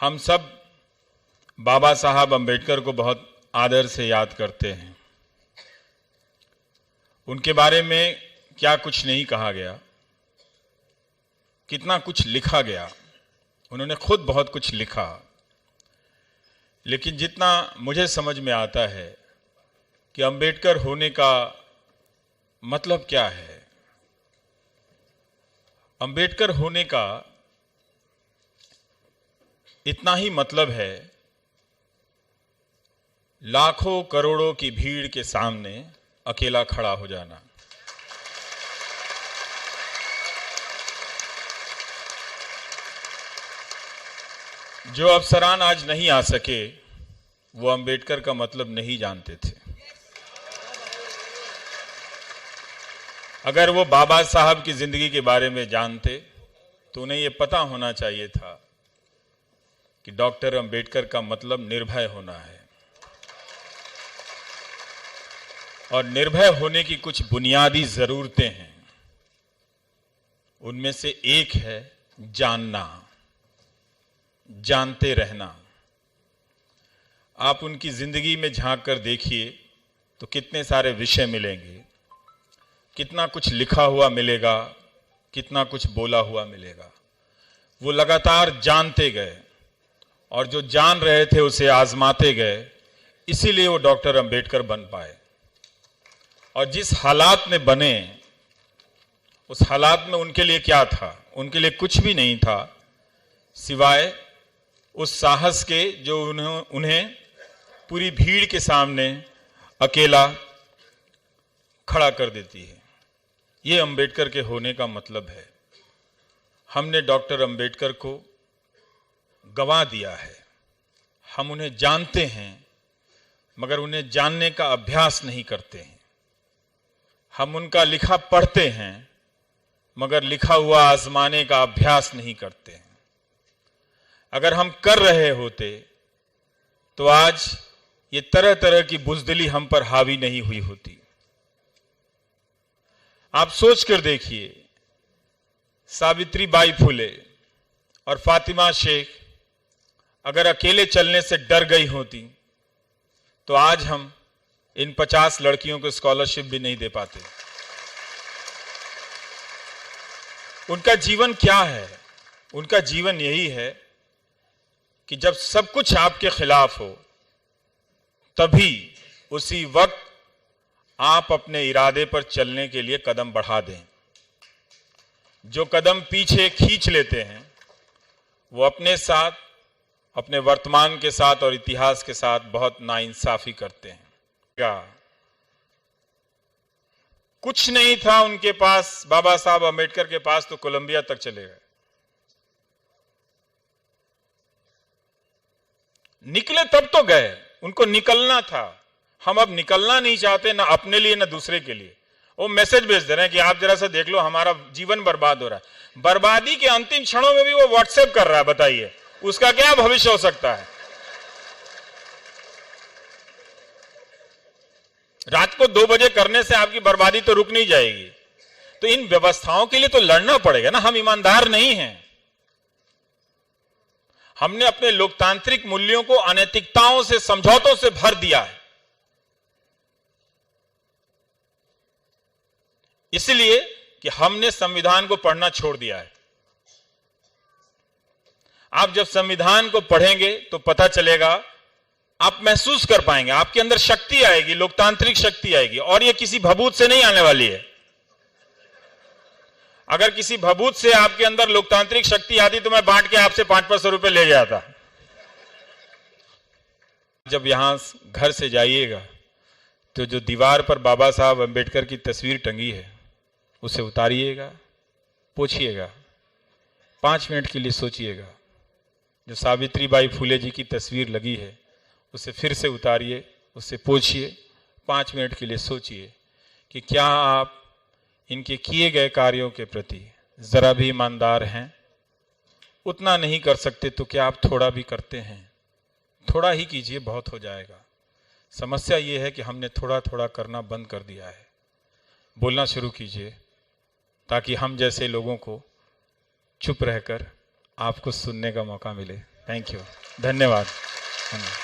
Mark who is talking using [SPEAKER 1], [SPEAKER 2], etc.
[SPEAKER 1] हम सब बाबा साहब अम्बेडकर को बहुत आदर से याद करते हैं। उनके बारे में क्या कुछ नहीं कहा गया, कितना कुछ लिखा गया। उन्होंने खुद बहुत कुछ लिखा, लेकिन जितना मुझे समझ में आता है कि अम्बेडकर होने का मतलब क्या है। अम्बेडकर होने का इतना ही मतलब है, लाखों करोड़ों की भीड़ के सामने अकेला खड़ा हो जाना। जो अफसरान आज नहीं आ सके, वो अम्बेडकर का मतलब नहीं जानते थे। अगर वो बाबा साहब की जिंदगी के बारे में जानते तो उन्हें ये पता होना चाहिए था कि डॉक्टर अम्बेडकर का मतलब निर्भय होना है। और निर्भय होने की कुछ बुनियादी जरूरतें हैं। उनमें से एक है जानना, जानते रहना। आप उनकी जिंदगी में झांक कर देखिए तो कितने सारे विषय मिलेंगे, कितना कुछ लिखा हुआ मिलेगा, कितना कुछ बोला हुआ मिलेगा। वो लगातार जानते गए और जो जान रहे थे उसे आजमाते गए, इसीलिए वो डॉक्टर अम्बेडकर बन पाए। और जिस हालात में बने, उस हालात में उनके लिए क्या था? उनके लिए कुछ भी नहीं था सिवाय उस साहस के जो उन्हें पूरी भीड़ के सामने अकेला खड़ा कर देती है। ये अम्बेडकर के होने का मतलब है। हमने डॉक्टर अम्बेडकर को गंवा दिया है। हम उन्हें जानते हैं मगर उन्हें जानने का अभ्यास नहीं करते हैं। हम उनका लिखा पढ़ते हैं मगर लिखा हुआ आजमाने का अभ्यास नहीं करते हैं। अगर हम कर रहे होते तो आज ये तरह तरह की बुज़दिली हम पर हावी नहीं हुई होती। आप सोच कर देखिए, सावित्रीबाई फुले और फातिमा शेख अगर अकेले चलने से डर गई होती तो आज हम इन 50 लड़कियों को स्कॉलरशिप भी नहीं दे पाते। उनका जीवन क्या है? उनका जीवन यही है कि जब सब कुछ आपके खिलाफ हो, तभी उसी वक्त आप अपने इरादे पर चलने के लिए कदम बढ़ा दें। जो कदम पीछे खींच लेते हैं, वो अपने साथ, अपने वर्तमान के साथ और इतिहास के साथ बहुत नाइंसाफी करते हैं। कुछ नहीं था उनके पास, बाबा साहब अम्बेडकर के पास, तो कोलंबिया तक चले गए। निकले तब तो गए, उनको निकलना था। हम अब निकलना नहीं चाहते, ना अपने लिए ना दूसरे के लिए। वो मैसेज भेज दे रहे हैं कि आप जरा सा देख लो, हमारा जीवन बर्बाद हो रहा है। बर्बादी के अंतिम क्षणों में भी वो व्हाट्सएप कर रहा है। बताइए उसका क्या भविष्य हो सकता है? रात को 2 बजे करने से आपकी बर्बादी तो रुक नहीं जाएगी। तो इन व्यवस्थाओं के लिए तो लड़ना पड़ेगा ना। हम ईमानदार नहीं हैं। हमने अपने लोकतांत्रिक मूल्यों को अनैतिकताओं से, समझौतों से भर दिया है। इसलिए कि हमने संविधान को पढ़ना छोड़ दिया है। आप जब संविधान को पढ़ेंगे तो पता चलेगा, आप महसूस कर पाएंगे, आपके अंदर शक्ति आएगी, लोकतांत्रिक शक्ति आएगी। और यह किसी भभूत से नहीं आने वाली है। अगर किसी भभूत से आपके अंदर लोकतांत्रिक शक्ति आती तो मैं बांट के आपसे 500 रुपए ले जाता। जब यहां घर से जाइएगा तो जो दीवार पर बाबा साहब अम्बेडकर की तस्वीर टंगी है, उसे उतारिएगा, पोछिएगा, 5 मिनट के लिए सोचिएगा। जो सावित्रीबाई फुले जी की तस्वीर लगी है, उसे फिर से उतारिए, उसे पोछिए, 5 मिनट के लिए सोचिए कि क्या आप इनके किए गए कार्यों के प्रति जरा भी ईमानदार हैं। उतना नहीं कर सकते तो क्या आप थोड़ा भी करते हैं? थोड़ा ही कीजिए, बहुत हो जाएगा। समस्या ये है कि हमने थोड़ा थोड़ा करना बंद कर दिया है। बोलना शुरू कीजिए ताकि हम जैसे लोगों को चुप रहकर आपको सुनने का मौका मिले। थैंक यू, धन्यवाद।